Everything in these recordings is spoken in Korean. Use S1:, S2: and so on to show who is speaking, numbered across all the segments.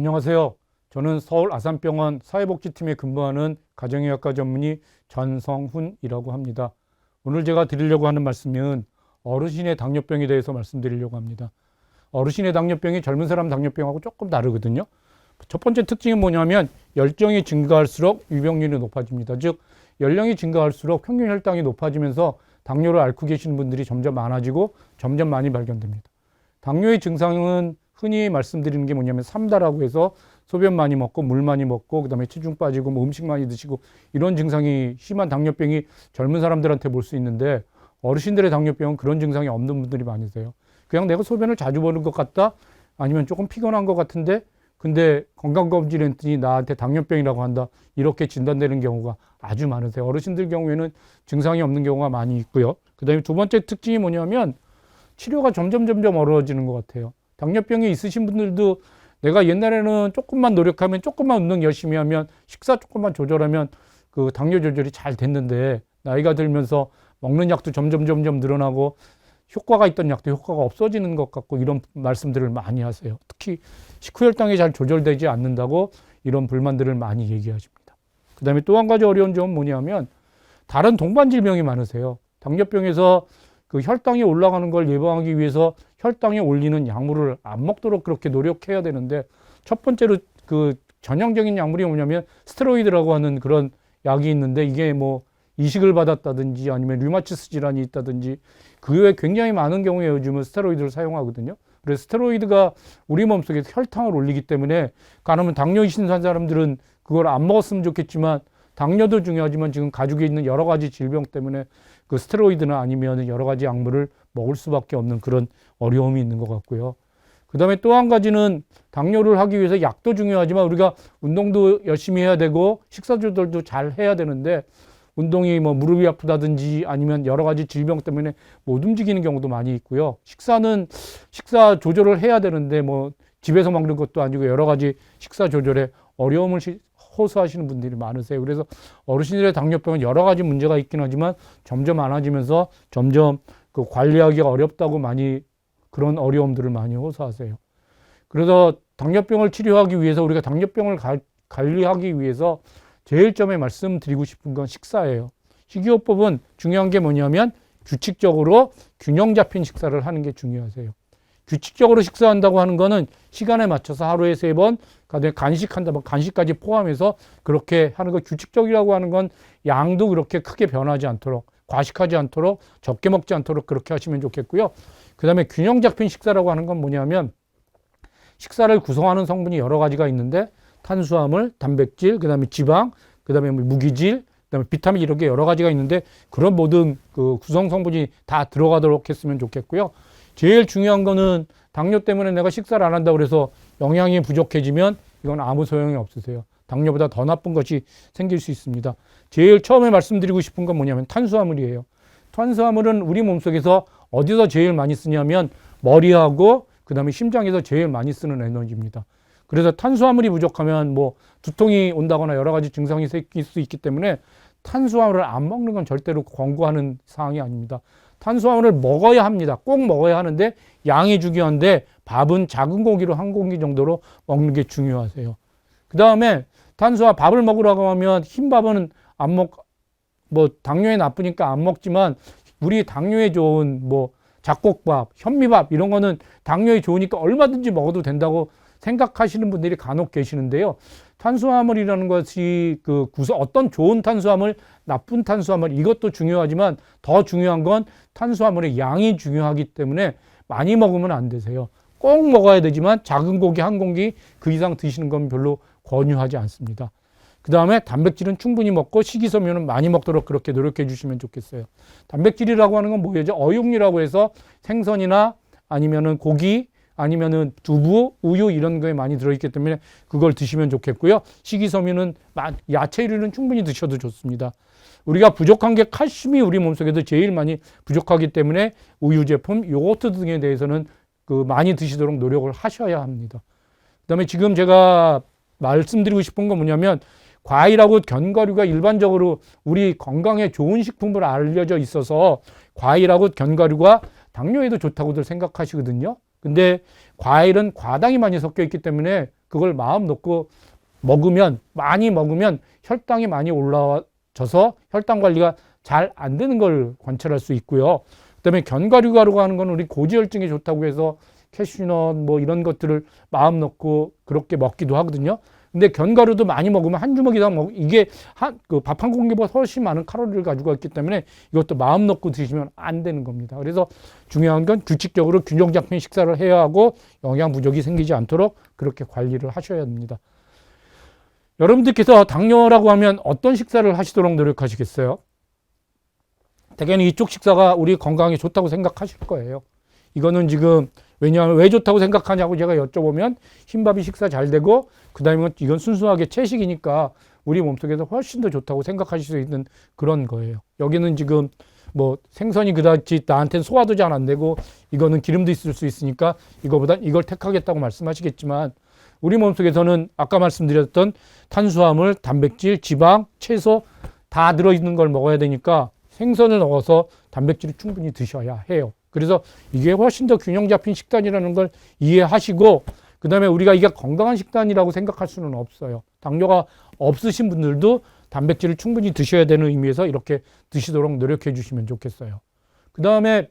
S1: 안녕하세요. 저는 서울 아산병원 사회복지팀에 근무하는 가정의학과 전문의 전성훈이라고 합니다. 오늘 제가 드리려고 하는 말씀은 어르신의 당뇨병에 대해서 말씀드리려고 합니다. 어르신의 당뇨병이 젊은 사람 당뇨병하고 조금 다르거든요. 첫 번째 특징이 뭐냐면 열정이 증가할수록 유병률이 높아집니다. 즉 연령이 증가할수록 평균 혈당이 높아지면서 당뇨를 앓고 계시는 분들이 점점 많아지고 점점 많이 발견됩니다. 당뇨의 증상은 흔히 말씀드리는 게 뭐냐면 삼다라고 해서 소변 많이 먹고 물 많이 먹고 그다음에 체중 빠지고 뭐 음식 많이 드시고 이런 증상이 심한 당뇨병이 젊은 사람들한테 볼 수 있는데 어르신들의 당뇨병은 그런 증상이 없는 분들이 많으세요. 그냥 내가 소변을 자주 보는 것 같다 아니면 조금 피곤한 것 같은데 근데 건강검진 했더니 나한테 당뇨병이라고 한다 이렇게 진단되는 경우가 아주 많으세요. 어르신들 경우에는 증상이 없는 경우가 많이 있고요. 그다음에 두 번째 특징이 뭐냐면 치료가 점점 어려워지는 것 같아요. 당뇨병이 있으신 분들도 내가 옛날에는 조금만 노력하면 조금만 운동 열심히 하면 식사 조금만 조절하면 그 당뇨 조절이 잘 됐는데 나이가 들면서 먹는 약도 점점 늘어나고 효과가 있던 약도 효과가 없어지는 것 같고 이런 말씀들을 많이 하세요. 특히 식후 혈당이 잘 조절되지 않는다고 이런 불만들을 많이 얘기하십니다. 그 다음에 또 한 가지 어려운 점은 뭐냐면 다른 동반 질병이 많으세요. 당뇨병에서 그 혈당이 올라가는 걸 예방하기 위해서 혈당이 올리는 약물을 안 먹도록 그렇게 노력해야 되는데 첫 번째로 그 전형적인 약물이 뭐냐면 스테로이드라고 하는 그런 약이 있는데 이게 뭐 이식을 받았다든지 아니면 류마티스 질환이 있다든지 그 외에 굉장히 많은 경우에 요즘은 스테로이드를 사용하거든요. 그래서 스테로이드가 우리 몸속에 혈당을 올리기 때문에 가능하면 당뇨 있는 사람들은 그걸 안 먹었으면 좋겠지만 당뇨도 중요하지만 지금 가족에 있는 여러 가지 질병 때문에 그 스테로이드나 아니면 여러 가지 약물을 먹을 수밖에 없는 그런 어려움이 있는 것 같고요. 그 다음에 또 한 가지는 당뇨를 하기 위해서 약도 중요하지만 우리가 운동도 열심히 해야 되고 식사 조절도 잘 해야 되는데 운동이 뭐 무릎이 아프다든지 아니면 여러 가지 질병 때문에 못 움직이는 경우도 많이 있고요. 식사는 식사 조절을 해야 되는데 뭐 집에서 먹는 것도 아니고 여러 가지 식사 조절에 어려움을 호소하시는 분들이 많으세요. 그래서 어르신들의 당뇨병은 여러 가지 문제가 있긴 하지만 점점 많아지면서 점점 그 관리하기가 어렵다고 많이 그런 어려움들을 많이 호소하세요. 그래서 당뇨병을 치료하기 위해서 우리가 당뇨병을 관리하기 위해서 제일 처음에 말씀드리고 싶은 건 식사예요. 식이요법은 중요한 게 뭐냐면 규칙적으로 균형 잡힌 식사를 하는 게 중요하세요. 규칙적으로 식사한다고 하는 거는 시간에 맞춰서 하루에 3번, 간식한다, 간식까지 포함해서 그렇게 하는 거 규칙적이라고 하는 건 양도 그렇게 크게 변하지 않도록, 과식하지 않도록, 적게 먹지 않도록 그렇게 하시면 좋겠고요. 그 다음에 균형 잡힌 식사라고 하는 건 뭐냐면 식사를 구성하는 성분이 여러 가지가 있는데 탄수화물, 단백질, 그 다음에 지방, 그 다음에 무기질, 그 다음에 비타민 이렇게 여러 가지가 있는데 그런 모든 그 구성 성분이 다 들어가도록 했으면 좋겠고요. 제일 중요한 거는 당뇨 때문에 내가 식사를 안 한다고 해서 영양이 부족해지면 이건 아무 소용이 없으세요. 당뇨보다 더 나쁜 것이 생길 수 있습니다. 제일 처음에 말씀드리고 싶은 건 뭐냐면 탄수화물이에요. 탄수화물은 우리 몸속에서 어디서 제일 많이 쓰냐면 머리하고 그 다음에 심장에서 제일 많이 쓰는 에너지입니다. 그래서 탄수화물이 부족하면 뭐 두통이 온다거나 여러 가지 증상이 생길 수 있기 때문에 탄수화물을 안 먹는 건 절대로 권고하는 사항이 아닙니다. 탄수화물을 먹어야 합니다. 꼭 먹어야 하는데 양이 중요한데 밥은 작은 고기로 한 공기 정도로 먹는 게 중요하세요. 그 다음에 밥을 먹으라고 하면 흰밥은 안 뭐 당뇨에 나쁘니까 안 먹지만 우리 당뇨에 좋은 뭐 잡곡밥, 현미밥 이런 거는 당뇨에 좋으니까 얼마든지 먹어도 된다고 생각하시는 분들이 간혹 계시는데요. 탄수화물이라는 것이 어떤 좋은 탄수화물, 나쁜 탄수화물 이것도 중요하지만 더 중요한 건 탄수화물의 양이 중요하기 때문에 많이 먹으면 안 되세요. 꼭 먹어야 되지만 작은 고기 한 공기 그 이상 드시는 건 별로 권유하지 않습니다. 그 다음에 단백질은 충분히 먹고 식이섬유는 많이 먹도록 그렇게 노력해 주시면 좋겠어요. 단백질이라고 하는 건 뭐예요? 어육류라고 해서 생선이나 아니면은 고기 아니면은 두부, 우유 이런 거에 많이 들어있기 때문에 그걸 드시면 좋겠고요. 식이섬유는 야채류는 충분히 드셔도 좋습니다. 우리가 부족한 게 칼슘이 우리 몸속에도 제일 많이 부족하기 때문에 우유 제품, 요거트 등에 대해서는 많이 드시도록 노력을 하셔야 합니다. 그다음에 지금 제가 말씀드리고 싶은 건 뭐냐면 과일하고 견과류가 일반적으로 우리 건강에 좋은 식품으로 알려져 있어서 과일하고 견과류가 당뇨에도 좋다고들 생각하시거든요. 근데 과일은 과당이 많이 섞여 있기 때문에 그걸 마음 놓고 먹으면, 많이 먹으면 혈당이 많이 올라와져서 혈당 관리가 잘 안 되는 걸 관찰할 수 있고요. 그다음에 견과류가루가 하는 건 우리 고지혈증에 좋다고 해서 캐슈넛 뭐 이런 것들을 마음 놓고 그렇게 먹기도 하거든요. 근데 견과류도 많이 먹으면 한 주먹 이상 이게 밥 한 공기보다 훨씬 많은 칼로리를 가지고 있기 때문에 이것도 마음 놓고 드시면 안 되는 겁니다. 그래서 중요한 건 규칙적으로 균형 잡힌 식사를 해야 하고 영양 부족이 생기지 않도록 그렇게 관리를 하셔야 합니다. 여러분들께서 당뇨라고 하면 어떤 식사를 하시도록 노력하시겠어요? 대개는 이쪽 식사가 우리 건강에 좋다고 생각하실 거예요. 이거는 지금 왜냐하면 왜 좋다고 생각하냐고 제가 여쭤보면 흰밥이 식사 잘 되고 그다음에 이건 순수하게 채식이니까 우리 몸속에서 훨씬 더 좋다고 생각하실 수 있는 그런 거예요. 여기는 지금 뭐 생선이 그다지 나한테는 소화도 잘 안 되고 이거는 기름도 있을 수 있으니까 이거보다 이걸 택하겠다고 말씀하시겠지만 우리 몸속에서는 아까 말씀드렸던 탄수화물, 단백질, 지방, 채소 다 들어있는 걸 먹어야 되니까 생선을 넣어서 단백질을 충분히 드셔야 해요. 그래서 이게 훨씬 더 균형 잡힌 식단이라는 걸 이해하시고 그 다음에 우리가 이게 건강한 식단이라고 생각할 수는 없어요. 당뇨가 없으신 분들도 단백질을 충분히 드셔야 되는 의미에서 이렇게 드시도록 노력해 주시면 좋겠어요. 그 다음에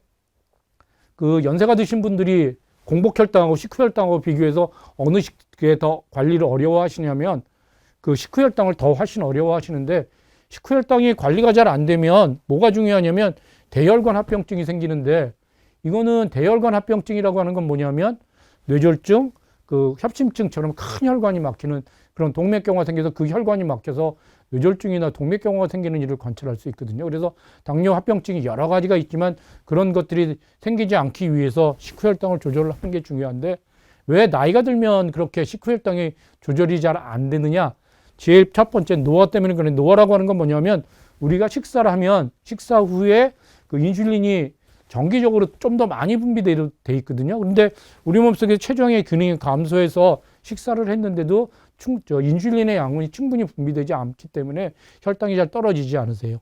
S1: 그 연세가 드신 분들이 공복혈당하고 식후혈당하고 비교해서 어느 식에 더 관리를 어려워하시냐면 그 식후혈당을 더 훨씬 어려워하시는데 식후혈당이 관리가 잘 안 되면 뭐가 중요하냐면 대혈관 합병증이 생기는데 이거는 대혈관 합병증이라고 하는 건 뭐냐면 뇌졸중, 그 협심증처럼 큰 혈관이 막히는 그런 동맥경화가 생겨서 그 혈관이 막혀서 뇌졸중이나 동맥경화가 생기는 일을 관찰할 수 있거든요. 그래서 당뇨 합병증이 여러 가지가 있지만 그런 것들이 생기지 않기 위해서 식후혈당을 조절을 하는 게 중요한데 왜 나이가 들면 그렇게 식후혈당이 조절이 잘 안 되느냐? 제일 첫 번째 노화 때문에 그래. 노화라고 하는 건 뭐냐면 우리가 식사를 하면 식사 후에 그 인슐린이 정기적으로 좀 더 많이 분비돼 있거든요. 그런데 우리 몸속에 췌장의 기능이 감소해서 식사를 했는데도 인슐린의 양이 충분히 분비되지 않기 때문에 혈당이 잘 떨어지지 않으세요.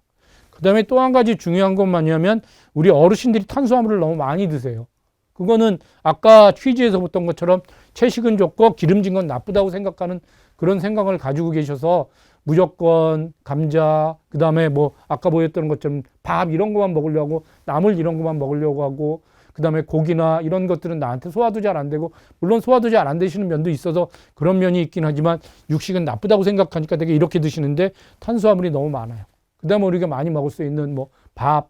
S1: 그 다음에 또 한 가지 중요한 건 뭐냐면 우리 어르신들이 탄수화물을 너무 많이 드세요. 그거는 아까 퀴즈에서 봤던 것처럼 채식은 좋고 기름진 건 나쁘다고 생각하는 그런 생각을 가지고 계셔서 무조건 감자, 그 다음에 뭐 아까 보였던 것처럼 밥 이런 것만 먹으려고 하고 나물 이런 것만 먹으려고 하고 그 다음에 고기나 이런 것들은 나한테 소화도 잘 안 되고 물론 소화도 잘 안 되시는 면도 있어서 그런 면이 있긴 하지만 육식은 나쁘다고 생각하니까 되게 이렇게 드시는데 탄수화물이 너무 많아요. 그 다음에 우리가 많이 먹을 수 있는 뭐 밥,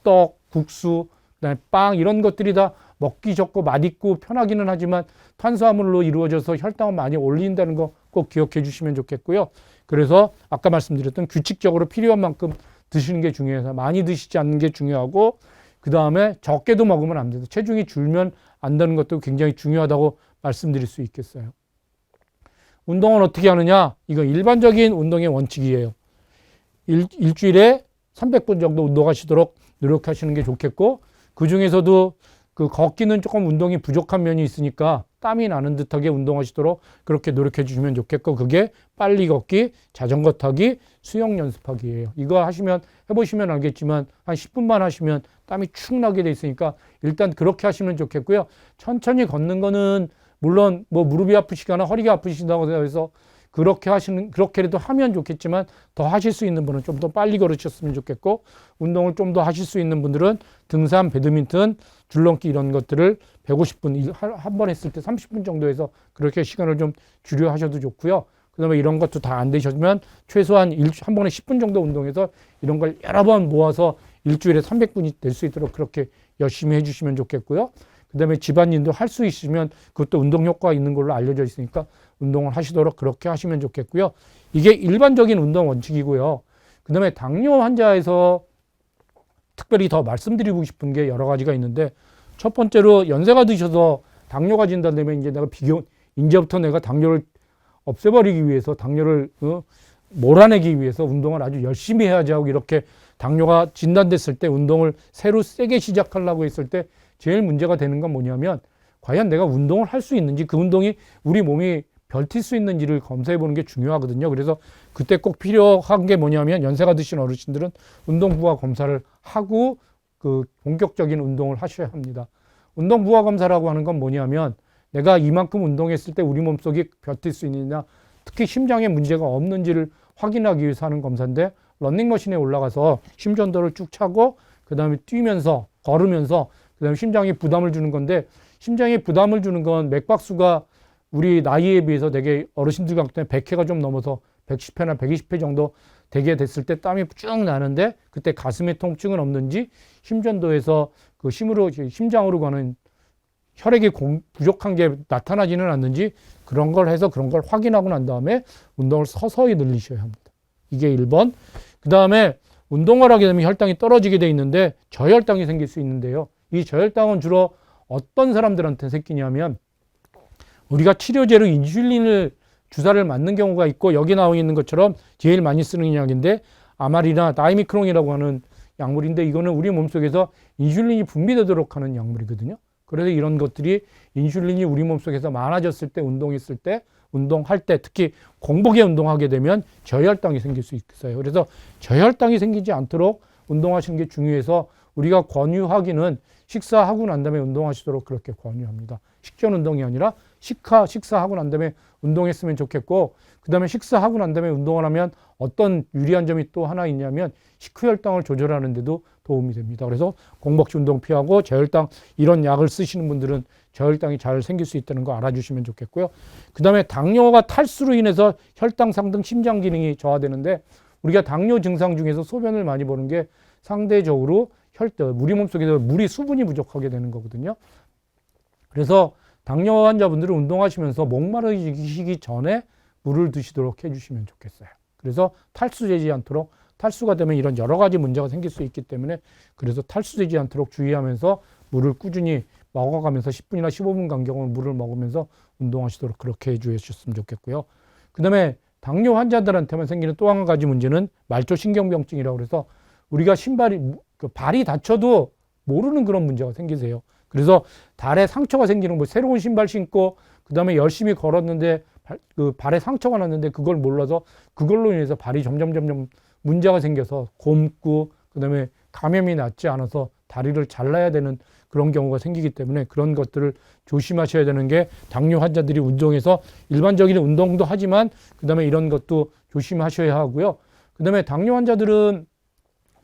S1: 떡, 국수, 그다음에 빵 이런 것들이 다 먹기 좋고 맛있고 편하기는 하지만 탄수화물로 이루어져서 혈당을 많이 올린다는 거 꼭 기억해 주시면 좋겠고요. 그래서 아까 말씀드렸던 규칙적으로 필요한 만큼 드시는 게 중요해서 많이 드시지 않는 게 중요하고 그 다음에 적게도 먹으면 안 돼요. 체중이 줄면 안 되는 것도 굉장히 중요하다고 말씀드릴 수 있겠어요. 운동은 어떻게 하느냐? 이거 일반적인 운동의 원칙이에요. 일주일에 300분 정도 운동하시도록 노력하시는 게 좋겠고 그 중에서도 그 걷기는 조금 운동이 부족한 면이 있으니까 땀이 나는 듯하게 운동하시도록 그렇게 노력해 주시면 좋겠고 그게 빨리 걷기, 자전거 타기, 수영 연습하기예요. 이거 하시면 해보시면 알겠지만 한 10분만 하시면 땀이 축 나게 돼 있으니까 일단 그렇게 하시면 좋겠고요. 천천히 걷는 거는 물론 뭐 무릎이 아프시거나 허리가 아프신다고 해서 그렇게라도 하면 좋겠지만 더 하실 수 있는 분은 좀 더 빨리 걸으셨으면 좋겠고 운동을 좀 더 하실 수 있는 분들은 등산, 배드민턴, 줄넘기 이런 것들을 150분 한 번 했을 때 30분 정도 해서 그렇게 시간을 좀 줄여 하셔도 좋고요. 그 다음에 이런 것도 다 안 되셨으면 최소한 한 번에 10분 정도 운동해서 이런 걸 여러 번 모아서 일주일에 300분이 될 수 있도록 그렇게 열심히 해주시면 좋겠고요. 그 다음에 집안일도 할 수 있으면 그것도 운동 효과가 있는 걸로 알려져 있으니까 운동을 하시도록 그렇게 하시면 좋겠고요. 이게 일반적인 운동 원칙이고요. 그 다음에 당뇨 환자에서 특별히 더 말씀드리고 싶은 게 여러 가지가 있는데 첫 번째로 연세가 드셔서 당뇨가 진단되면 이제부터 내가 당뇨를 없애버리기 위해서 당뇨를 몰아내기 위해서 운동을 아주 열심히 해야지 하고 이렇게 당뇨가 진단됐을 때 운동을 새로 세게 시작하려고 했을 때 제일 문제가 되는 건 뭐냐면 과연 내가 운동을 할 수 있는지 그 운동이 우리 몸이 버틸 수 있는지를 검사해 보는 게 중요하거든요. 그래서 그때 꼭 필요한 게 뭐냐면 연세가 드신 어르신들은 운동 부하 검사를 하고 그 본격적인 운동을 하셔야 합니다. 운동 부하 검사라고 하는 건 뭐냐면 내가 이만큼 운동했을 때 우리 몸속이 버틸 수 있느냐, 특히 심장에 문제가 없는지를 확인하기 위해서 하는 검사인데, 러닝머신에 올라가서 심전도를 쭉 차고 그 다음에 뛰면서 걸으면서 그 다음에 심장에 부담을 주는 건데, 심장에 부담을 주는 건 맥박수가 우리 나이에 비해서 되게 어르신들 같은 경우에 100회가 좀 넘어서 110회나 120회 정도 되게 됐을 때 땀이 쭉 나는데, 그때 가슴에 통증은 없는지, 심전도에서 그 심장으로 가는 혈액이 부족한 게 나타나지는 않는지, 그런 걸 해서 그런 걸 확인하고 난 다음에 운동을 서서히 늘리셔야 합니다. 이게 1번. 그 다음에 운동을 하게 되면 혈당이 떨어지게 돼 있는데 저혈당이 생길 수 있는데요. 이 저혈당은 주로 어떤 사람들한테 생기냐면, 우리가 치료제로 인슐린을 주사를 맞는 경우가 있고, 여기 나와 있는 것처럼 제일 많이 쓰는 약인데 아마리나 다이미크론이라고 하는 약물인데, 이거는 우리 몸속에서 인슐린이 분비되도록 하는 약물이거든요. 그래서 이런 것들이 인슐린이 우리 몸속에서 많아졌을 때, 운동했을 때, 운동할 때, 특히 공복에 운동하게 되면 저혈당이 생길 수 있어요. 그래서 저혈당이 생기지 않도록 운동하시는 게 중요해서 우리가 권유하기는 식사하고 난 다음에 운동하시도록 그렇게 권유합니다. 식전 운동이 아니라 식사하고 난 다음에 운동했으면 좋겠고, 그 다음에 식사하고 난 다음에 운동을 하면 어떤 유리한 점이 또 하나 있냐면 식후혈당을 조절하는 데도 도움이 됩니다. 그래서 공복시 운동 피하고 저혈당 이런 약을 쓰시는 분들은 저혈당이 잘 생길 수 있다는 거 알아주시면 좋겠고요. 그 다음에 당뇨가 탈수로 인해서 혈당 상등, 심장 기능이 저하되는데, 우리가 당뇨 증상 중에서 소변을 많이 보는 게 상대적으로 우리 몸속에서 수분이 부족하게 되는 거거든요. 그래서 당뇨 환자분들은 운동하시면서 목마르시기 전에 물을 드시도록 해주시면 좋겠어요. 그래서 탈수되지 않도록, 탈수가 되면 이런 여러 가지 문제가 생길 수 있기 때문에, 그래서 탈수되지 않도록 주의하면서 물을 꾸준히 먹어가면서 10분이나 15분 간격으로 물을 먹으면서 운동하시도록 그렇게 해주셨으면 좋겠고요. 그 다음에 당뇨 환자들한테만 생기는 또 한 가지 문제는 말초신경병증이라고 해서, 우리가 발이 다쳐도 모르는 그런 문제가 생기세요. 그래서 발에 상처가 생기는 거, 새로운 신발 신고 그 다음에 열심히 걸었는데 발에 상처가 났는데 그걸 몰라서 그걸로 인해서 발이 점점 문제가 생겨서 곪고, 그 다음에 감염이 낫지 않아서 다리를 잘라야 되는 그런 경우가 생기기 때문에, 그런 것들을 조심하셔야 되는 게, 당뇨 환자들이 운동에서 일반적인 운동도 하지만 그 다음에 이런 것도 조심하셔야 하고요. 그 다음에 당뇨 환자들은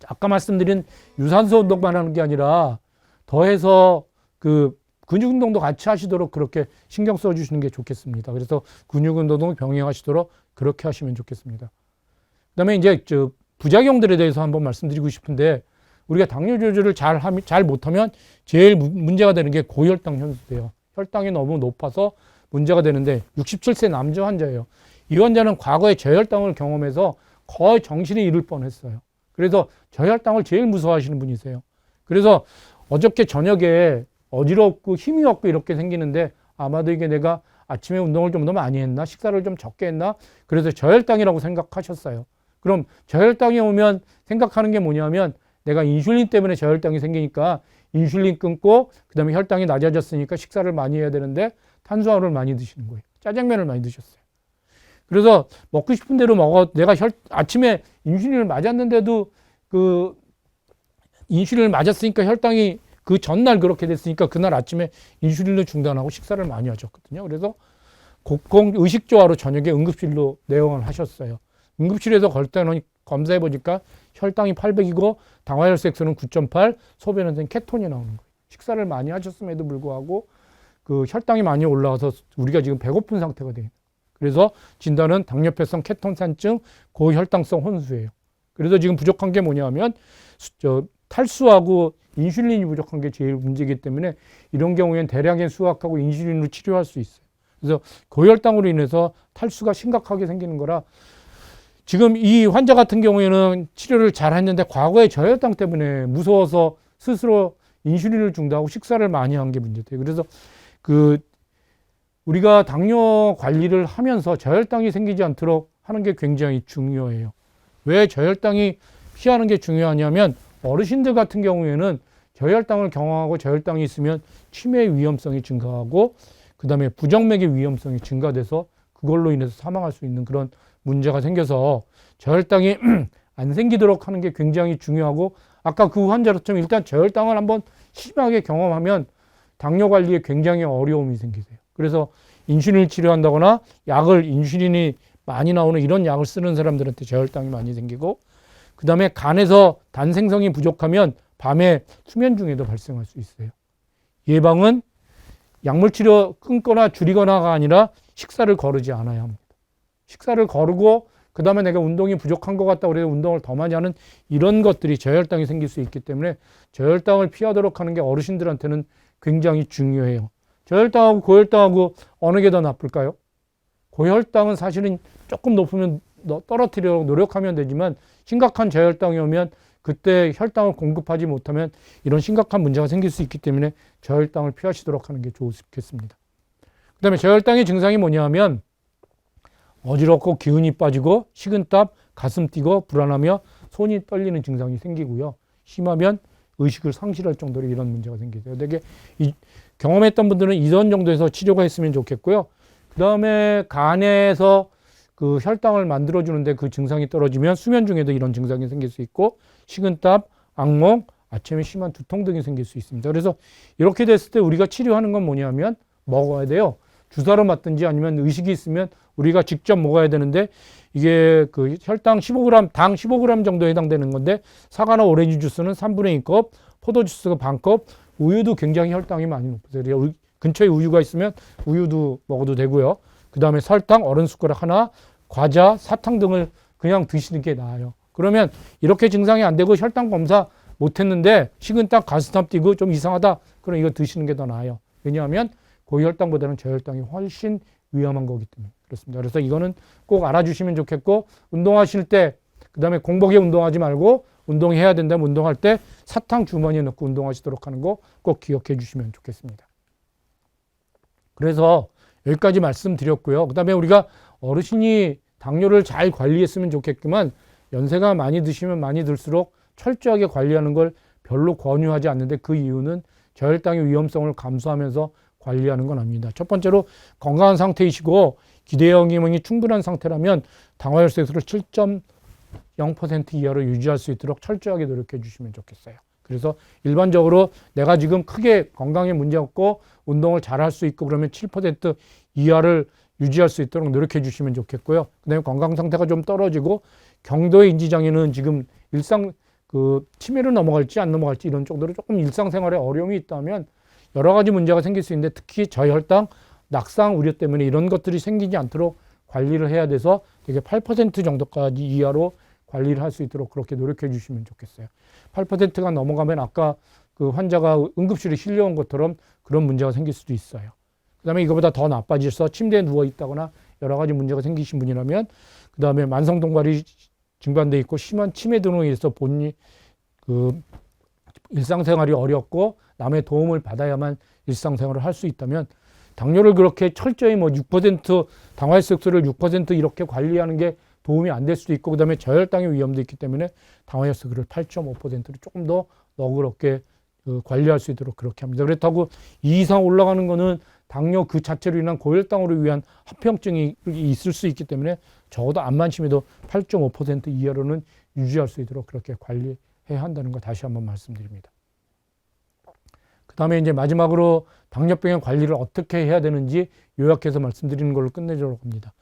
S1: 아까 말씀드린 유산소 운동만 하는 게 아니라 더해서 그 근육 운동도 같이 하시도록 그렇게 신경 써 주시는 게 좋겠습니다. 그래서 근육 운동도 병행하시도록 그렇게 하시면 좋겠습니다. 그다음에 이제 부작용들에 대해서 한번 말씀드리고 싶은데, 우리가 당뇨 조절을 잘 못하면 제일 문제가 되는 게 고혈당 현수예요. 혈당이 너무 높아서 문제가 되는데, 67세 남자 환자예요. 이 환자는 과거에 저혈당을 경험해서 거의 정신이 잃을 뻔했어요. 그래서 저혈당을 제일 무서워하시는 분이세요. 그래서 어저께 저녁에 어지럽고 힘이 없고 이렇게 생기는데, 아마도 이게 내가 아침에 운동을 좀 더 많이 했나, 식사를 좀 적게 했나, 그래서 저혈당이라고 생각하셨어요. 그럼 저혈당이 오면 생각하는 게 뭐냐면, 내가 인슐린 때문에 저혈당이 생기니까 인슐린 끊고 그 다음에 혈당이 낮아졌으니까 식사를 많이 해야 되는데 탄수화물을 많이 드시는 거예요. 짜장면을 많이 드셨어요. 그래서 먹고 싶은 대로 내가 아침에 인슐린을 맞았는데도 인슐린을 맞았으니까 혈당이 그 전날 그렇게 됐으니까 그날 아침에 인슐린을 중단하고 식사를 많이 하셨거든요. 그래서 의식조화로 저녁에 응급실로 내원을 하셨어요. 응급실에서 검사해 보니까 혈당이 800이고 당화혈색소는 9.8, 소변에서는 케톤이 나오는 거예요. 식사를 많이 하셨음에도 불구하고 그 혈당이 많이 올라와서 우리가 지금 배고픈 상태가 돼요. 그래서 진단은 당뇨폐성 케톤산증 고혈당성 혼수예요. 그래서 지금 부족한 게 뭐냐면 탈수하고 인슐린이 부족한 게 제일 문제이기 때문에, 이런 경우에는 대량의 수학하고 인슐린으로 치료할 수 있어요. 그래서 고혈당으로 인해서 탈수가 심각하게 생기는 거라, 지금 이 환자 같은 경우에는 치료를 잘 했는데 과거에 저혈당 때문에 무서워서 스스로 인슐린을 중단하고 식사를 많이 한 게 문제돼요. 그래서 우리가 당뇨 관리를 하면서 저혈당이 생기지 않도록 하는 게 굉장히 중요해요. 왜 저혈당이 피하는 게 중요하냐면, 어르신들 같은 경우에는 저혈당을 경험하고 저혈당이 있으면 치매 위험성이 증가하고, 그 다음에 부정맥의 위험성이 증가돼서 그걸로 인해서 사망할 수 있는 그런 문제가 생겨서, 저혈당이 안 생기도록 하는 게 굉장히 중요하고, 아까 그 환자처럼 일단 저혈당을 한번 심하게 경험하면 당뇨 관리에 굉장히 어려움이 생기세요. 그래서 인슐린을 치료한다거나 인슐린이 많이 나오는 이런 약을 쓰는 사람들한테 저혈당이 많이 생기고, 그 다음에 간에서 단 생성이 부족하면 밤에 수면 중에도 발생할 수 있어요. 예방은 약물 치료 끊거나 줄이거나가 아니라 식사를 거르지 않아야 합니다. 식사를 거르고 그 다음에 내가 운동이 부족한 것 같다 그래서 운동을 더 많이 하는 이런 것들이 저혈당이 생길 수 있기 때문에 저혈당을 피하도록 하는 게 어르신들한테는 굉장히 중요해요. 저혈당하고 고혈당하고 어느 게 더 나쁠까요? 고혈당은 사실은 조금 높으면 떨어뜨리려고 노력하면 되지만 심각한 저혈당이 오면 그때 혈당을 공급하지 못하면 이런 심각한 문제가 생길 수 있기 때문에 저혈당을 피하시도록 하는 게 좋겠습니다. 그 다음에 저혈당의 증상이 뭐냐 하면 어지럽고 기운이 빠지고 식은땀, 가슴 뛰고 불안하며 손이 떨리는 증상이 생기고요. 심하면 의식을 상실할 정도로 이런 문제가 생기세요. 되게 경험했던 분들은 이런 정도에서 치료가 했으면 좋겠고요. 그 다음에 간에서 그 혈당을 만들어주는데 그 증상이 떨어지면 수면 중에도 이런 증상이 생길 수 있고 식은땀, 악몽, 아침에 심한 두통 등이 생길 수 있습니다. 그래서 이렇게 됐을 때 우리가 치료하는 건 뭐냐면 먹어야 돼요. 주사로 맞든지 아니면 의식이 있으면 우리가 직접 먹어야 되는데 이게 그 혈당 15g, 당 15g 정도에 해당되는 건데 사과나 오렌지 주스는 3분의 2컵, 포도 주스가 반컵, 우유도 굉장히 혈당이 많이 높아요. 근처에 우유가 있으면 우유도 먹어도 되고요. 그 다음에 설탕, 얼음 숟가락 하나, 과자, 사탕 등을 그냥 드시는 게 나아요. 그러면 이렇게 증상이 안 되고 혈당 검사 못했는데 식은땀, 가슴땀 뛰고 좀 이상하다. 그럼 이거 드시는 게 더 나아요. 왜냐하면 고혈당보다는 저혈당이 훨씬 위험한 거기 때문에 그렇습니다. 그래서 이거는 꼭 알아주시면 좋겠고 운동하실 때 그다음에 공복에 운동하지 말고 운동해야 된다면 운동할 때 사탕 주머니에 넣고 운동하시도록 하는 거 꼭 기억해 주시면 좋겠습니다. 그래서 여기까지 말씀드렸고요. 그다음에 우리가 어르신이 당뇨를 잘 관리했으면 좋겠지만 연세가 많이 드시면 많이 들수록 철저하게 관리하는 걸 별로 권유하지 않는데 그 이유는 저혈당의 위험성을 감수하면서 관리하는 건 아닙니다. 첫 번째로 건강한 상태이시고 기대형 기능이 충분한 상태라면 당화혈색소를 7.0% 이하로 유지할 수 있도록 철저하게 노력해 주시면 좋겠어요. 그래서 일반적으로 내가 지금 크게 건강에 문제 없고 운동을 잘 할 수 있고 그러면 7% 이하를 유지할 수 있도록 노력해 주시면 좋겠고요. 그다음에 건강 상태가 좀 떨어지고 경도의 인지장애는 지금 치매로 넘어갈지 안 넘어갈지 이런 정도로 조금 일상생활에 어려움이 있다면 여러 가지 문제가 생길 수 있는데 특히 저혈당, 낙상 우려 때문에 이런 것들이 생기지 않도록 관리를 해야 돼서 되게 8% 정도까지 이하로 관리를 할 수 있도록 그렇게 노력해 주시면 좋겠어요. 8%가 넘어가면 아까 그 환자가 응급실에 실려온 것처럼 그런 문제가 생길 수도 있어요. 그 다음에 이거보다 더 나빠져서 침대에 누워 있다거나 여러 가지 문제가 생기신 분이라면 그 다음에 만성동발이 증반돼 있고 심한 치매 등으로 인해서 본인이 일상생활이 어렵고 남의 도움을 받아야만 일상생활을 할 수 있다면 당뇨를 그렇게 철저히 6% 당화혈색소를 6% 이렇게 관리하는 게 도움이 안 될 수도 있고 그다음에 저혈당의 위험도 있기 때문에 당화혈색소를 8.5%로 조금 더 너그럽게 관리할 수 있도록 그렇게 합니다. 그렇다고 2 이상 올라가는 거는 당뇨 그 자체로 인한 고혈당으로 위한 합병증이 있을 수 있기 때문에 적어도 암만 심해도 8.5% 이하로는 유지할 수 있도록 그렇게 관리해야 한다는 거 다시 한번 말씀드립니다. 그 다음에 이제 마지막으로 당뇨병의 관리를 어떻게 해야 되는지 요약해서 말씀드리는 걸로 끝내도록 합니다.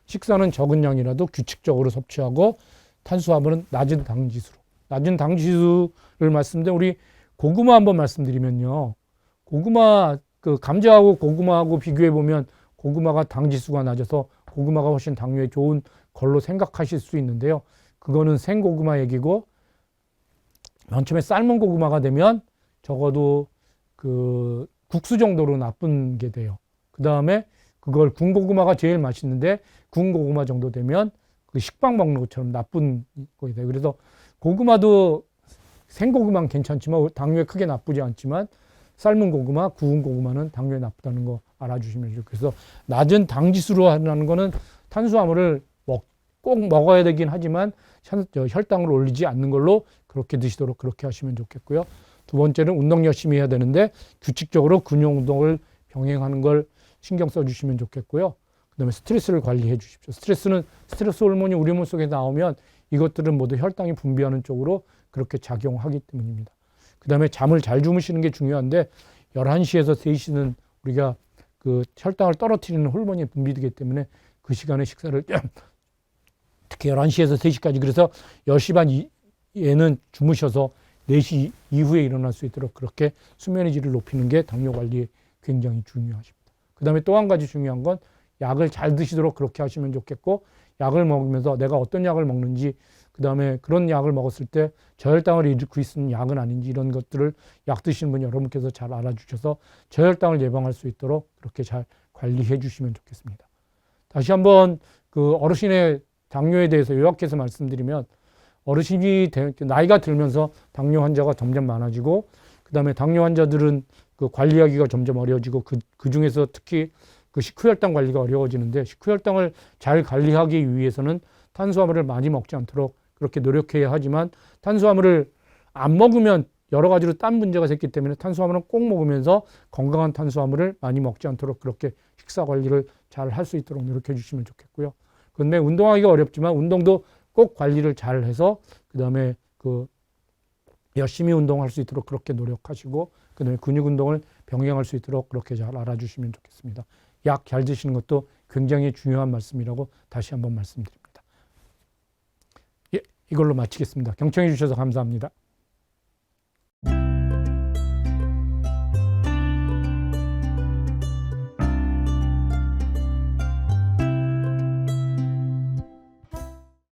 S1: 식사는 적은 양이라도 규칙적으로 섭취하고 탄수화물은 낮은 당지수로. 낮은 당지수를 말씀드린 우리 고구마 한번 말씀드리면요. 고구마 감자하고 고구마하고 비교해 보면 고구마가 당지수가 낮아서 고구마가 훨씬 당뇨에 좋은 걸로 생각하실 수 있는데요. 그거는 생고구마 얘기고 맨 처음에 삶은 고구마가 되면 적어도 국수 정도로 나쁜 게 돼요. 그 다음에 그걸 구운 고구마가 제일 맛있는데 구운 고구마 정도 되면 그 식빵 먹는 것처럼 나쁜 거게 돼요. 그래서 고구마도 생고구마는 괜찮지만 당뇨에 크게 나쁘지 않지만 삶은 고구마, 구운 고구마는 당뇨에 나쁘다는 거 알아주시면 좋겠어요. 그래서 낮은 당지수로 하는 거는 탄수화물을 꼭 먹어야 되긴 하지만 혈당을 올리지 않는 걸로 그렇게 드시도록 그렇게 하시면 좋겠고요. 두 번째는 운동 열심히 해야 되는데 규칙적으로 근육 운동을 병행하는 걸 신경 써주시면 좋겠고요. 그 다음에 스트레스를 관리해 주십시오. 스트레스는 스트레스 호르몬이 우리 몸속에 나오면 이것들은 모두 혈당이 분비하는 쪽으로 그렇게 작용하기 때문입니다. 그 다음에 잠을 잘 주무시는 게 중요한데 11시에서 3시는 우리가 그 혈당을 떨어뜨리는 호르몬이 분비되기 때문에 그 시간에 식사를 특히 11시에서 3시까지 그래서 10시 반 에는 주무셔서 4시 이후에 일어날 수 있도록 그렇게 수면의 질을 높이는 게 당뇨 관리에 굉장히 중요하십니다. 그 다음에 또 한 가지 중요한 건 약을 잘 드시도록 그렇게 하시면 좋겠고 약을 먹으면서 내가 어떤 약을 먹는지 그 다음에 그런 약을 먹었을 때 저혈당을 일으킬 수 있는 약은 아닌지 이런 것들을 약 드시는 분 여러분께서 잘 알아주셔서 저혈당을 예방할 수 있도록 그렇게 잘 관리해 주시면 좋겠습니다. 다시 한번 그 어르신의 당뇨에 대해서 요약해서 말씀드리면 어르신이 나이가 들면서 당뇨 환자가 점점 많아지고 그 다음에 당뇨 환자들은 그 관리하기가 점점 어려워지고 그 중에서 특히 그 식후혈당 관리가 어려워지는데 식후혈당을 잘 관리하기 위해서는 탄수화물을 많이 먹지 않도록 그렇게 노력해야 하지만 탄수화물을 안 먹으면 여러 가지로 딴 문제가 생기기 때문에 탄수화물은 꼭 먹으면서 건강한 탄수화물을 많이 먹지 않도록 그렇게 식사 관리를 잘 할 수 있도록 노력해 주시면 좋겠고요. 그런데 운동하기가 어렵지만 운동도 꼭 관리를 잘 해서 그다음에 그 열심히 운동할 수 있도록 그렇게 노력하시고 그다음에 근육 운동을 병행할 수 있도록 그렇게 잘 알아주시면 좋겠습니다. 약 잘 드시는 것도 굉장히 중요한 말씀이라고 다시 한번 말씀드립니다. 예, 이걸로 마치겠습니다. 경청해 주셔서 감사합니다.